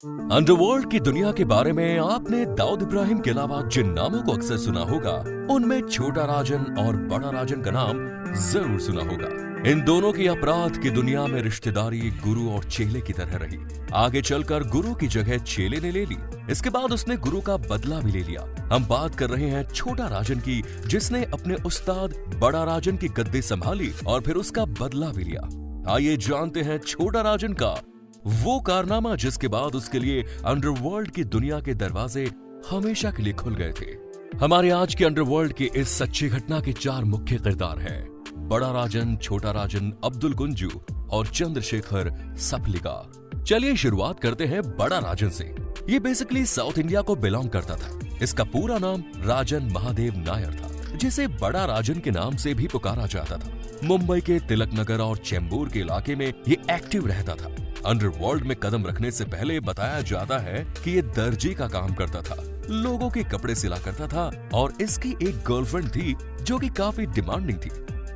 Underworld की दुनिया के बारे में आपने दाऊद इब्राहिम के अलावा जिन नामों को अक्सर सुना होगा, उनमें छोटा राजन और बड़ा राजन का नाम जरूर सुना होगा। इन दोनों की अपराध की दुनिया में रिश्तेदारी गुरु और चेले की तरह रही। आगे चलकर गुरु की जगह चेले ने ले ली। इसके बाद उसने गुरु का बदला भी ले लिया। हम बात कर रहे हैं छोटा राजन की, जिसने अपने उस्ताद बड़ा राजन की गद्दी संभाली और फिर उसका बदला भी लिया। आइए जानते हैं छोटा राजन का वो कारनामा जिसके बाद उसके लिए अंडरवर्ल्ड की दुनिया के दरवाजे हमेशा के लिए खुल गए थे। हमारे आज के अंडरवर्ल्ड की इस सच्ची घटना के 4 मुख्य किरदार हैं: बड़ा राजन, छोटा राजन, अब्दुल कुंजू और चंद्रशेखर सफलिका। चलिए शुरुआत करते हैं बड़ा राजन से। ये बेसिकली साउथ इंडिया को बिलोंग करता था। इसका पूरा नाम राजन महादेव नायर था, जिसे बड़ा राजन के नाम से भी पुकारा जाता था। मुंबई के तिलक नगर और चेंबूर के इलाके में ये एक्टिव रहता था। अंडरवर्ल्ड में कदम रखने से पहले बताया जाता है कि ये दर्जी का काम करता था, लोगों के कपड़े सिला करता था और इसकी एक गर्लफ्रेंड थी जो कि काफी डिमांडिंग थी।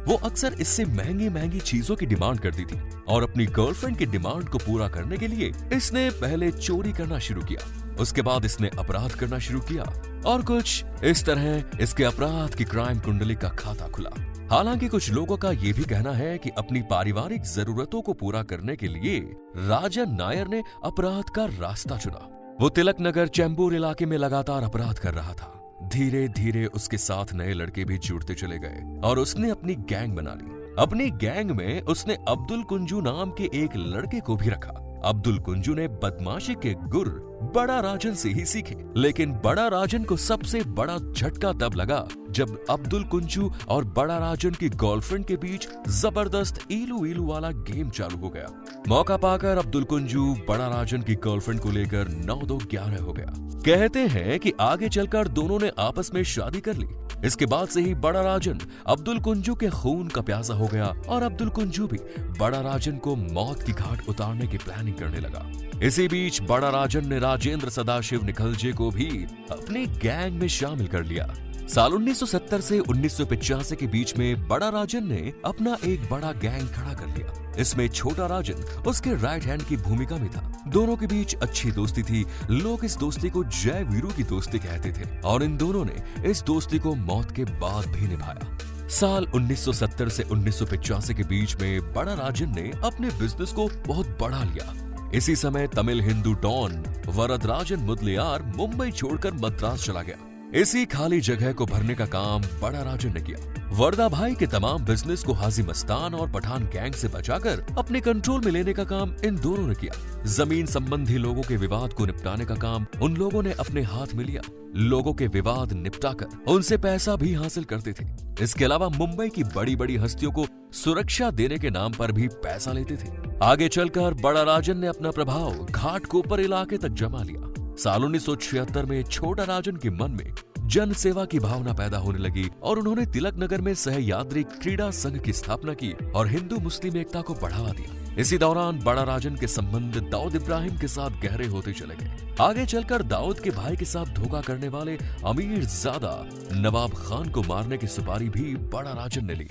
वो अक्सर इससे महंगी महंगी चीजों की डिमांड करती थी और अपनी गर्लफ्रेंड की डिमांड को पूरा करने के लिए इसने पहले चोरी करना शुरू किया। उसके बाद इसने अपराध करना शुरू किया और कुछ इस तरह इसके अपराध की क्राइम कुंडली का खाता खुला। हालांकि कुछ लोगों का यह भी कहना है कि अपनी पारिवारिक जरूरतों को पूरा करने के लिए राजन नायर ने अपराध का रास्ता चुना। वो तिलक नगर चेंबूर इलाके में लगातार अपराध कर रहा था। धीरे धीरे उसके साथ नए लड़के भी जुड़ते चले गए और उसने अपनी गैंग बना ली। अपनी गैंग में उसने अब्दुल कुंजू नाम के एक लड़के को भी रखा। अब्दुल कुंजू ने बदमाशी के गुर बड़ा राजन से ही सीखे, लेकिन बड़ा राजन को सबसे बड़ा झटका तब लगा जब अब्दुल कुंजू और बड़ा राजन की गर्लफ्रेंड के बीच जबरदस्त इलू इलू वाला गेम चालू हो गया। मौका पाकर अब्दुल कुंजू बड़ा राजन की गर्लफ्रेंड को लेकर 9-2-11 हो गया। कहते हैं कि आगे चलकर दोनों ने आपस में शादी कर ली। इसके बाद से ही बड़ा राजन अब्दुल कुंजू के खून का प्यासा हो गया और अब्दुल कुंजू भी बड़ा राजन को मौत की घाट उतारने की प्लानिंग करने लगा। इसी बीच बड़ा राजन ने राजेंद्र सदाशिव निखलजे को भी अपनी गैंग में शामिल कर लिया। साल 1970 से 1985 के बीच में बड़ा राजन ने अपना एक बड़ा गैंग खड़ा कर लिया। इसमें छोटा राजन उसके राइट हैंड की भूमिका में था। दोनों के बीच अच्छी दोस्ती थी। लोग इस दोस्ती को जय वीरू की दोस्ती कहते थे और इन दोनों ने इस दोस्ती को मौत के बाद भी निभाया। साल 1970 से 1985 के बीच में बड़ा राजन ने अपने बिजनेस को बहुत बढ़ा लिया। इसी समय तमिल हिंदू डॉन वरदराजन मुदलियार मुंबई छोड़कर मद्रास चला गया। इसी खाली जगह को भरने का काम बड़ा राजन ने किया। वरदा भाई के तमाम बिजनेस को हाजी मस्तान और पठान गैंग से बचाकर अपने कंट्रोल में लेने का काम इन दोनों ने किया। जमीन संबंधी लोगों के विवाद को निपटाने का काम उन लोगों ने अपने हाथ में लिया। लोगों के विवाद निपटाकर उनसे पैसा भी हासिल करते थे। इसके अलावा मुंबई की बड़ी बड़ी हस्तियों को सुरक्षा देने के नाम पर भी पैसा लेते थे। आगे चलकर बड़ा राजन ने अपना प्रभाव घाटकोपर इलाके तक जमा लिया। साल 1976 में छोटा राजन के मन में जन सेवा की भावना पैदा होने लगी और उन्होंने तिलक नगर में सहयात्री क्रीड़ा संघ की स्थापना की और हिंदू मुस्लिम एकता को बढ़ावा दिया। इसी दौरान बड़ा राजन के संबंध दाऊद इब्राहिम के साथ गहरे होते चले गए। आगे चलकर दाऊद के भाई के साथ धोखा करने वाले अमीर ज़ादा नवाब खान को मारने की सुपारी भी बड़ा राजन ने ली।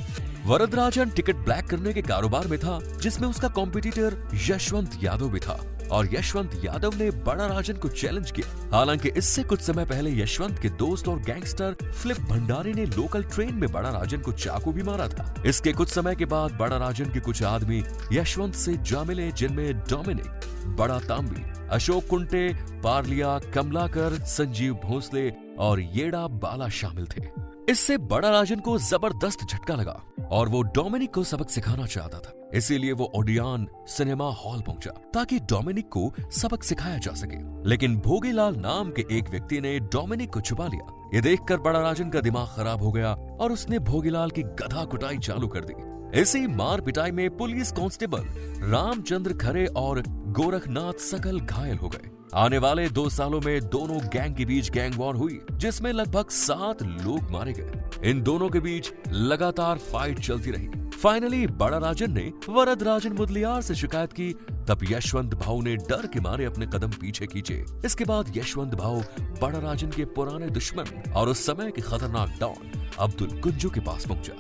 वरदराजन टिकट ब्लैक करने के कारोबार में था, जिसमें उसका कॉम्पिटिटर यशवंत यादव भी था और यशवंत यादव ने बड़ा राजन को चैलेंज किया। हालांकि इससे कुछ समय पहले यशवंत के दोस्त और गैंगस्टर फिलिप भंडारी ने लोकल ट्रेन में बड़ा राजन को चाकू भी मारा था। इसके कुछ समय के बाद बड़ा राजन के कुछ आदमी यशवंत से जा मिले, जिनमें डोमिनिक, बड़ा तांबी, अशोक कुंटे, पारलिया, कमलाकर, संजीव भोसले और येड़ा बाला शामिल थे। इससे बड़ा राजन को जबरदस्त झटका लगा और वो डोमिनिक को सबक सिखाना चाहता था। इसीलिए वो ओडियन सिनेमा हॉल पहुंचा ताकि डोमिनिक को सबक सिखाया जा सके। लेकिन भोगीलाल नाम के एक व्यक्ति ने डोमिनिक को छुपा लिया। ये देखकर बड़ा राजन का दिमाग खराब हो गया और उसने भोगीलाल की गधा कुटाई चालू कर दी। इसी मार पिटाई में पुलिस कांस्टेबल रामचंद्र खरे और गोरखनाथ सकल घायल हो गए। आने वाले 2 सालों में दोनों गैंग के बीच गैंग वॉर हुई, जिसमें लगभग 7 लोग मारे गए। इन दोनों के बीच लगातार फाइट चलती रही। फाइनली बड़ा राजन ने वरदराजन मुदलियार से शिकायत की। तब यशवंत भाऊ ने डर के मारे अपने कदम पीछे खींचे। इसके बाद यशवंत भाऊ बड़ा राजन के पुराने दुश्मन और उस समय के खतरनाक डॉन अब्दुल कुंजू के पास पहुंचा।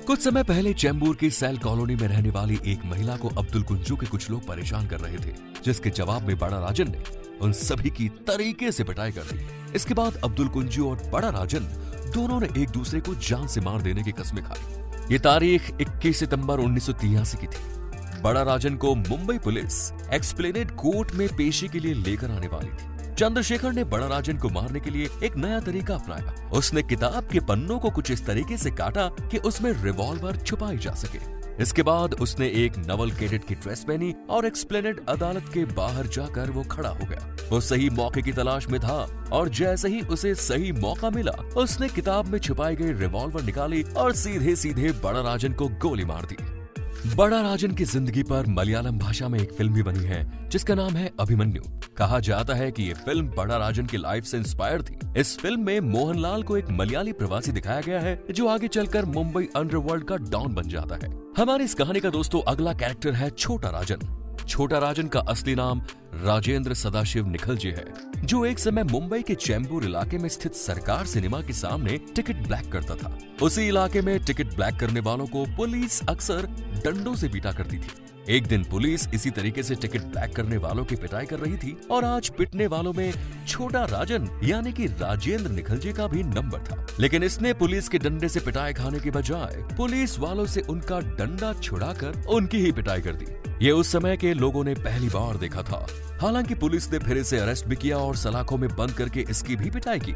कुछ समय पहले चेंबूर की सेल कॉलोनी में रहने वाली एक महिला को अब्दुल कुंजू के कुछ लोग परेशान कर रहे थे, जिसके जवाब में बड़ा राजन ने उन सभी की तरीके से पिटाई कर दी। इसके बाद अब्दुल कुंजू और बड़ा राजन दोनों ने एक दूसरे को जान से मार देने की कस्में खाई। ये तारीख 21 सितंबर 1983 की थी। बड़ा राजन को मुंबई पुलिस एक्सप्लेनेड कोर्ट में पेशी के लिए लेकर आने वाली थी। चंद्रशेखर ने बड़ा राजन को मारने के लिए एक नया तरीका अपनाया। उसने किताब के पन्नों को कुछ इस तरीके से काटा कि उसमें रिवॉल्वर छुपाई जा सके। इसके बाद उसने एक नवल कैडेट की ड्रेस पहनी और एक्सप्लेनेड अदालत के बाहर जाकर वो खड़ा हो गया। वो सही मौके की तलाश में था और जैसे ही उसे सही मौका मिला उसने किताब में छुपाई गई रिवॉल्वर निकाली और सीधे सीधे बड़ा राजन को गोली मार दी। बड़ा राजन की जिंदगी पर मलयालम भाषा में एक फिल्म भी बनी है जिसका नाम है अभिमन्यु। कहा जाता है कि ये फिल्म बड़ा राजन की लाइफ से इंस्पायर थी। इस फिल्म में मोहनलाल को एक मलयाली प्रवासी दिखाया गया है जो आगे चलकर मुंबई अंडरवर्ल्ड का डॉन बन जाता है। हमारी इस कहानी का दोस्तों अगला कैरेक्टर है छोटा राजन। छोटा राजन का असली नाम राजेंद्र सदाशिव निखलजे है, जो एक समय मुंबई के चैम्बूर इलाके में स्थित सरकार सिनेमा के सामने टिकट ब्लैक करता था। उसी इलाके में टिकट ब्लैक करने वालों को पुलिस अक्सर डंडों से पीटा करती थी। एक दिन पुलिस इसी तरीके से टिकट ब्लैक करने वालों की पिटाई कर रही थी और आज पिटने वालों में छोटा राजन यानी कि राजेंद्र निखलजे का भी नंबर था। लेकिन इसने पुलिस के डंडे से पिटाई खाने के बजाय पुलिस वालों से उनका डंडा छुड़ाकर उनकी ही पिटाई कर दी। ये उस समय के लोगों ने पहली बार देखा था। हालांकि पुलिस ने फिर इसे अरेस्ट भी किया और सलाखों में बंद करके इसकी भी पिटाई की।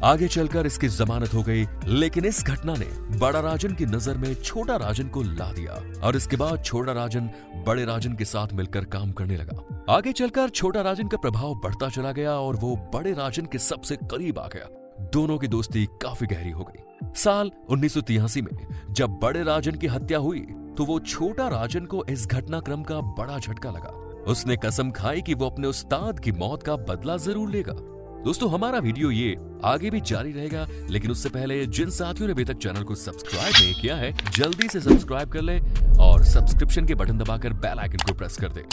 आगे चलकर इसकी जमानत हो गई, लेकिन इस घटना ने बड़ा राजन की नजर में छोटा राजन को ला दिया और इसके बाद छोटा राजन बड़े राजन के साथ मिलकर काम करने लगा। आगे चलकर छोटा राजन का प्रभाव बढ़ता चला गया और वो बड़े राजन के सबसे करीब आ गया। दोनों की दोस्ती काफी गहरी हो गई। साल 1983 में जब बड़े राजन की हत्या हुई तो वो छोटा राजन को इस घटनाक्रम का बड़ा झटका लगा। उसने कसम खाई कि वो अपने उस्ताद की मौत का बदला जरूर लेगा। दोस्तों हमारा वीडियो ये आगे भी जारी रहेगा, लेकिन उससे पहले जिन साथियों ने अभी तक चैनल को सब्सक्राइब नहीं किया है जल्दी से सब्सक्राइब कर ले और सब्सक्रिप्शन के बटन दबाकर बेल आइकन को प्रेस कर दे।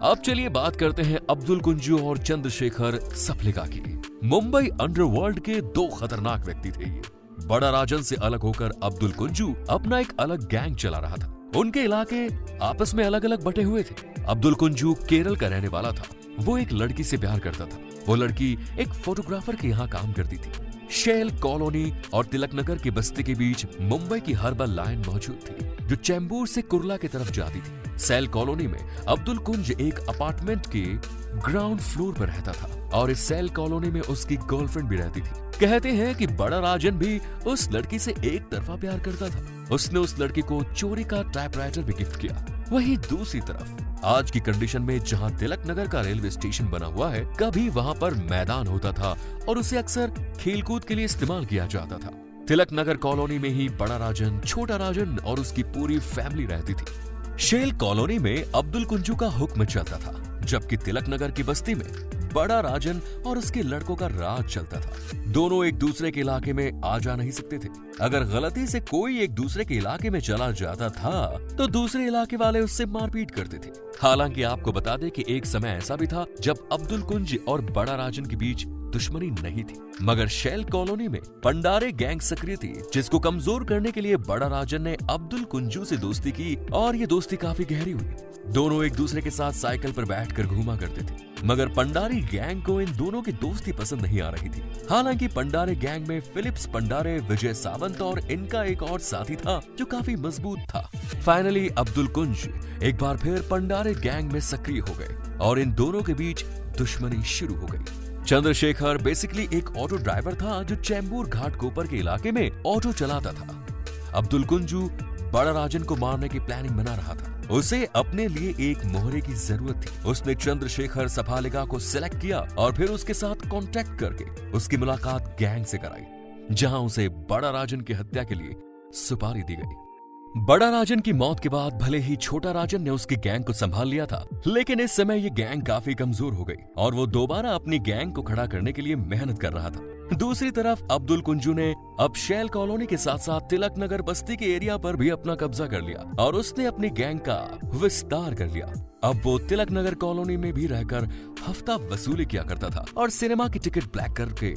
अब चलिए बात करते हैं अब्दुल कुंजू और चंद्रशेखर सप्लिका की। मुंबई अंडरवर्ल्ड के दो खतरनाक व्यक्ति थे ये। बड़ा राजन से अलग होकर अब्दुल कुंजू अपना एक अलग गैंग चला रहा था। उनके इलाके आपस में अलग अलग बटे हुए थे। अब्दुल कुंजू केरल का रहने वाला था। वो एक लड़की से प्यार करता था। वो लड़की एक फोटोग्राफर के यहाँ काम करती थी। शेल कॉलोनी और तिलक नगर की बस्ती के बीच मुंबई की हर्बल लाइन मौजूद थी जो चैम्बूर से कुर्ला की तरफ जाती थी। सेल कॉलोनी में अब्दुल कुंज एक अपार्टमेंट के ग्राउंड फ्लोर पर रहता था और इस सेल कॉलोनी में उसकी गर्लफ्रेंड भी रहती थी। कहते हैं कि बड़ा राजन भी उस लड़की से एक तरफा प्यार करता था। उसने उस लड़की को चोरी का टाइपराइटर भी गिफ्ट किया। वहीं दूसरी तरफ आज की कंडीशन में जहां तिलक नगर का रेलवे स्टेशन बना हुआ है, कभी वहां पर मैदान होता था और उसे अक्सर खेलकूद के लिए इस्तेमाल किया जाता था। तिलक नगर कॉलोनी में ही बड़ा राजन, छोटा राजन और उसकी पूरी फैमिली रहती थी। शेल कॉलोनी में अब्दुल कुंजू का हुक्म चलता था, जबकि तिलक नगर की बस्ती में बड़ा राजन और उसके लड़कों का राज चलता था। दोनों एक दूसरे के इलाके में आ जा नहीं सकते थे। अगर गलती से कोई एक दूसरे के इलाके में चला जाता था तो दूसरे इलाके वाले उससे मारपीट करते थे। हालांकि आपको बता दें कि एक समय ऐसा भी था जब अब्दुल कुंज और बड़ा राजन के बीच दुश्मनी नहीं थी, मगर शेल कॉलोनी में पंडारे गैंग सक्रिय थी, जिसको कमजोर करने के लिए बड़ा राजन ने अब्दुल कुंजू से दोस्ती की और ये दोस्ती काफी गहरी हुई। दोनों एक दूसरे के साथ साइकिल पर बैठकर घूमा करते थे, मगर पंडारी गैंग को इन दोनों की दोस्ती पसंद नहीं आ रही थी। हालांकि पंडारे गैंग में फिलिप्स पंडारे, विजय सावंत और इनका एक और साथी था जो काफी मजबूत था। फाइनली अब्दुल कुंज एक बार फिर पंडारे गैंग में सक्रिय हो गए और इन दोनों के बीच दुश्मनी शुरू हो गई। चंद्रशेखर बेसिकली एक ऑटो ड्राइवर था जो चैम्बूर घाटकोपर के इलाके में ऑटो चलाता था। अब्दुल कुंजू बड़ा राजन को मारने की प्लानिंग बना रहा था। उसे अपने लिए एक मोहरे की जरूरत थी। उसने चंद्रशेखर सफालिका को सिलेक्ट किया और फिर उसके साथ कांटेक्ट करके उसकी मुलाकात गैंग से कराई, जहां उसे बड़ा राजन की हत्या के लिए सुपारी दी गई। बड़ा राजन की मौत के बाद भले ही छोटा राजन ने उसकी गैंग को संभाल लिया था, लेकिन इस समय ये गैंग काफी कमजोर हो गई और वो दोबारा अपनी गैंग को खड़ा करने के लिए मेहनत कर रहा था। दूसरी तरफ अब्दुल कुंजू ने अब शेल कॉलोनी के साथ साथ तिलक नगर बस्ती के एरिया पर भी अपना कब्जा कर लिया और उसने अपनी गैंग का विस्तार कर लिया। अब वो तिलक नगर कॉलोनी में भी रहकर हफ्ता वसूली किया करता था और सिनेमा की टिकट ब्लैक करके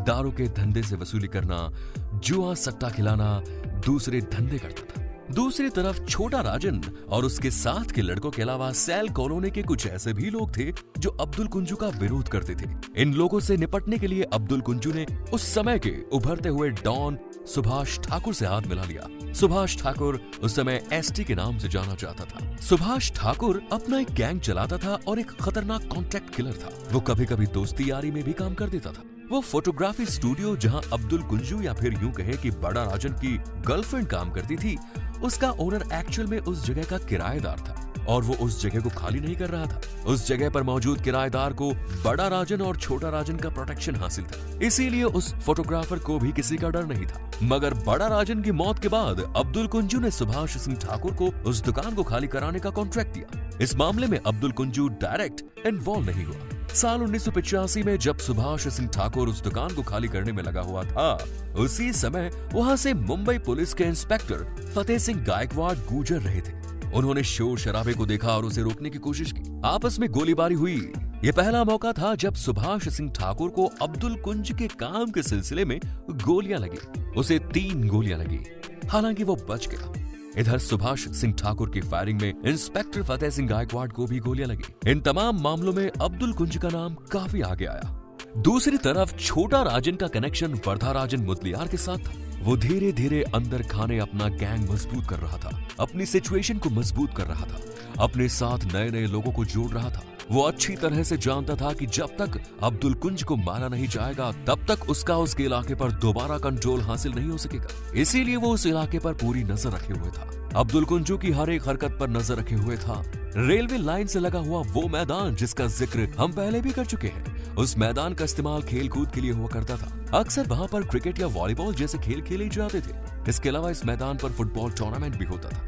दारू के धंधे से वसूली करना, जुआ सट्टा खिलाना, दूसरे धंधे करता था। दूसरी तरफ छोटा राजन और उसके साथ के लड़कों के अलावा सैल कॉलोनी के कुछ ऐसे भी लोग थे जो अब्दुल कुंजू का विरोध करते थे। इन लोगों से निपटने के लिए अब्दुल कुंजू ने उस समय के उभरते हुए डॉन सुभाष ठाकुर से हाथ मिला लिया। सुभाष ठाकुर उस समय एसटी के नाम से जाना जाता था। सुभाष ठाकुर अपना एक गैंग चलाता था और एक खतरनाक कॉन्ट्रैक्ट किलर था। वो कभी कभी दोस्ती यारी में भी काम कर देता था। वो फोटोग्राफी स्टूडियो जहां अब्दुल कुंजू या फिर यूं कहे कि बड़ा राजन की गर्लफ्रेंड काम करती थी, उसका ओनर एक्चुअल में उस जगह का किराएदार था और वो उस जगह को खाली नहीं कर रहा था। उस जगह पर मौजूद किराएदार को बड़ा राजन और छोटा राजन का प्रोटेक्शन हासिल था, इसीलिए उस फोटोग्राफर को भी किसी का डर नहीं था। मगर बड़ा राजन की मौत के बाद अब्दुल कुंजू ने सुभाष सिंह ठाकुर को उस दुकान को खाली कराने का कॉन्ट्रैक्ट दिया। इस मामले में अब्दुल कुंजू डायरेक्ट इन्वॉल्व नहीं हुआ। साल 1985 में जब सुभाष सिंह ठाकुर उस दुकान को खाली करने में लगा हुआ था, उसी समय वहां से मुंबई पुलिस के इंस्पेक्टर फतेह सिंह गायकवाड़ गुजर रहे थे। उन्होंने शोर शराबे को देखा और उसे रोकने की कोशिश की। आपस में गोलीबारी हुई। यह पहला मौका था जब सुभाष सिंह ठाकुर को अब्दुल कुंज के काम के सिलसिले में गोलियां लगी। उसे 3 गोलियां लगी, हालांकि वो बच गया। इधर सुभाष सिंह ठाकुर की फायरिंग में इंस्पेक्टर फतेह सिंह गायकवाड़ को भी गोलियां लगी। इन तमाम मामलों में अब्दुल कुंज का नाम काफी आगे आया। दूसरी तरफ छोटा राजन का कनेक्शन वर्धा राजन मुदलियार के साथ था। वो धीरे धीरे अंदर खाने अपना गैंग मजबूत कर रहा था, अपनी सिचुएशन को मजबूत कर रहा था, अपने साथ नए नए लोगों को जोड़ रहा था। वो अच्छी तरह से जानता था कि जब तक अब्दुल कुंज को मारा नहीं जाएगा तब तक उसका उसके इलाके पर दोबारा कंट्रोल हासिल नहीं हो सकेगा। इसीलिए वो उस इलाके पर पूरी नजर रखे हुए था। अब्दुल कुंजू की हर एक हरकत पर नजर रखे हुए था। रेलवे लाइन से लगा हुआ वो मैदान जिसका जिक्र हम पहले भी कर चुके हैं, उस मैदान का इस्तेमाल खेल कूद के लिए हुआ करता था। अक्सर वहाँ पर क्रिकेट या वॉलीबॉल जैसे खेल खेले जाते थे। इसके अलावा इस मैदान पर फुटबॉल टूर्नामेंट भी होता था।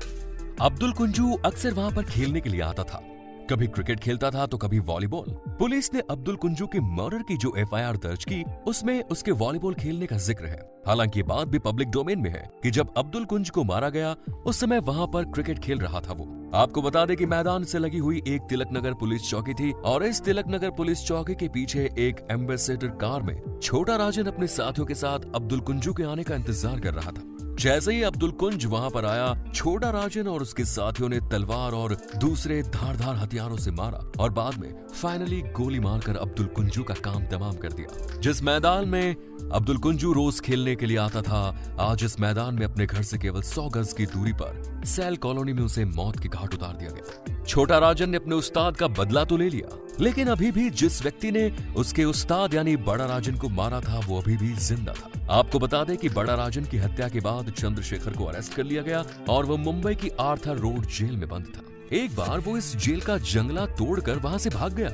अब्दुल कुंजू अक्सर वहाँ पर खेलने के लिए आता था। कभी क्रिकेट खेलता था तो कभी वॉलीबॉल। पुलिस ने अब्दुल कुंजू के मर्डर की जो एफआईआर दर्ज की उसमें उसके वॉलीबॉल खेलने का जिक्र है। हालांकि बात भी पब्लिक डोमेन में है कि जब अब्दुल कुंज को मारा गया उस समय वहां पर क्रिकेट खेल रहा था वो। आपको बता दें कि मैदान से लगी हुई एक तिलक नगर पुलिस चौकी थी और इस तिलक नगर पुलिस चौकी के पीछे एक एम्बेसडर कार में छोटा राजन अपने साथियों के साथ अब्दुल कुंजू के आने का इंतजार कर रहा था। जैसे ही अब्दुल कुंज वहां पर आया, छोटा राजन और उसके साथियों ने तलवार और दूसरे धारदार हथियारों से मारा और बाद में फाइनली गोली मारकर अब्दुल कुंजू का काम तमाम कर दिया। जिस मैदान में अब्दुल कुंजू रोज खेलने के लिए आता था, आज इस मैदान में अपने घर से केवल 100 गज की दूरी पर सैल कॉलोनी में उसे मौत के घाट उतार दिया गया। छोटा राजन ने अपने उस्ताद का बदला तो ले लिया, लेकिन अभी भी जिस व्यक्ति ने उसके उस्ताद यानी बड़ा राजन को मारा था वो अभी भी जिंदा था। आपको बता दें कि बड़ा राजन की हत्या के बाद चंद्रशेखर को अरेस्ट कर लिया गया और वो मुंबई की आर्थर रोड जेल में बंद था। एक बार वो इस जेल का जंगला तोड़कर वहां से भाग गया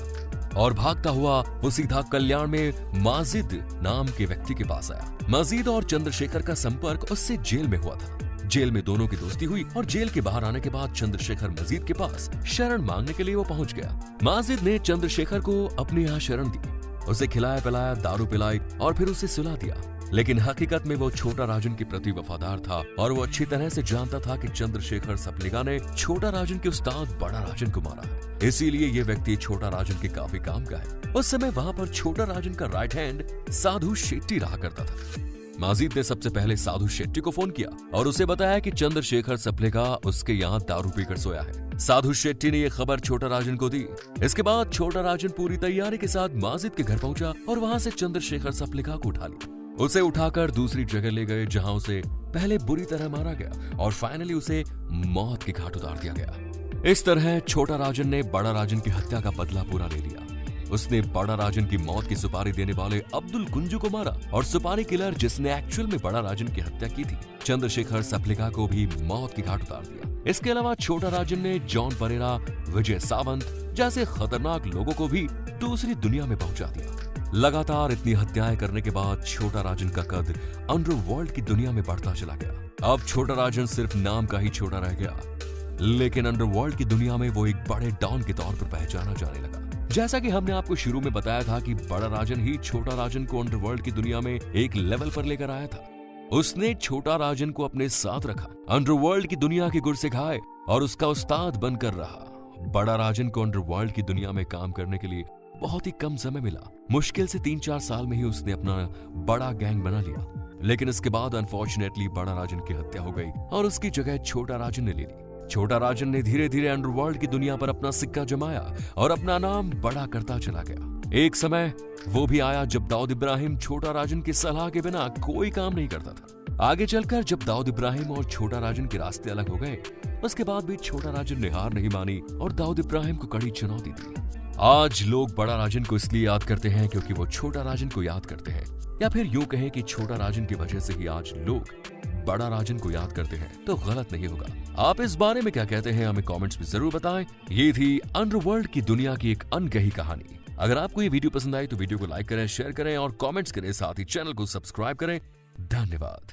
और भागता हुआ वो सीधा कल्याण में माजिद नाम के व्यक्ति के पास आया। माजिद और चंद्रशेखर का संपर्क उससे जेल में हुआ था। जेल में दोनों की दोस्ती हुई और जेल के बाहर आने के बाद चंद्रशेखर मजीद के पास शरण मांगने के लिए वो पहुंच गया। माजिद ने चंद्रशेखर को अपने यहाँ शरण दी, उसे खिलाया पिलाया, दारू पिलाई और फिर उसे सुला दिया। लेकिन हकीकत में वो छोटा राजन के प्रति वफादार था और वो अच्छी तरह से जानता था कि चंद्रशेखर सप्लिका ने छोटा राजन के उस्ताद बड़ा राजन को मारा है, इसीलिए ये व्यक्ति छोटा राजन के काफी काम का है। उस समय वहां पर छोटा राजन का राइट हैंड साधु शेट्टी रहा करता था। माजिद ने सबसे पहले साधु शेट्टी को फोन किया और उसे बताया कि चंद्रशेखर सप्लिका उसके यहाँ दारू पीकर सोया है। साधु शेट्टी ने यह खबर छोटा राजन को दी। इसके बाद छोटा राजन पूरी तैयारी के साथ माजिद के घर पहुंचा और वहां से चंद्रशेखर सप्लिका को उठा लिया। उसे उठाकर दूसरी जगह ले गए जहां उसे पहले बुरी तरह मारा गया और फाइनली उसे मौत के घाट उतार दिया गया। इस तरह छोटा राजन ने बड़ा राजन की हत्या का बदला पूरा ले लिया। उसने बड़ा राजन की मौत की सुपारी देने वाले अब्दुल कुंजू को मारा और सुपारी किलर जिसने एक्चुअल में बड़ा राजन की हत्या की थी, चंद्रशेखर सप्लिका को भी मौत के घाट उतार दिया। इसके अलावा छोटा राजन ने जॉन परेरा, विजय सावंत जैसे खतरनाक लोगों को भी दूसरी दुनिया में पहुंचा दिया। लगातार इतनी हत्याएं करने के बाद छोटा राजन का कद अंडरवर्ल्ड की दुनिया में बढ़ता चला गया। अब छोटा राजन सिर्फ नाम का ही छोटा रह गया, लेकिन अंडरवर्ल्ड की दुनिया में वो एक बड़े डॉन के तौर पर पहचाना जाने लगा। जैसा कि हमने आपको शुरू में बताया था कि बड़ा राजन ही छोटा राजन को अंडरवर्ल्ड की दुनिया में एक लेवल पर लेकर आया था। उसने छोटा राजन को अपने साथ रखा, अंडरवर्ल्ड की दुनिया के गुर सिखाए और उसका उस्ताद बनकर रहा। बड़ा राजन को अंडरवर्ल्ड की दुनिया में काम करने के लिए बहुत ही कम समय मिला। मुश्किल से 3-4 साल में ही उसने अपना बड़ा गैंग बना लिया। लेकिन इसके बाद अनफॉर्चुनेटली बड़ा राजन की हत्या हो गई और उसकी जगह छोटा राजन ने ले ली। छोटा राजन ने धीरे धीरे अंडरवर्ल्ड की दुनिया पर अपना सिक्का जमाया और अपना नाम बड़ा करता चला गया। एक समय वो भी आया जब दाऊद इब्राहिम छोटा राजन की सलाह के बिना कोई काम नहीं करता था। आगे चलकर जब दाऊद इब्राहिम और छोटा राजन के रास्ते अलग हो गए, उसके बाद भी छोटा राजन ने हार नहीं मानी और दाऊद इब्राहिम को कड़ी चुनौती दी। आज लोग बड़ा राजन को इसलिए याद करते हैं क्योंकि वो छोटा राजन को याद करते हैं, या फिर यूं कहें कि छोटा राजन की वजह से ही आज लोग बड़ा राजन को याद करते हैं, तो गलत नहीं होगा। आप इस बारे में क्या कहते हैं हमें कमेंट्स में जरूर बताएं। ये थी अंडरवर्ल्ड की दुनिया की एक अनकही कहानी। अगर आपको ये वीडियो पसंद आई तो वीडियो को लाइक करें, शेयर करें और कमेंट्स करें, साथ ही चैनल को सब्सक्राइब करें। धन्यवाद।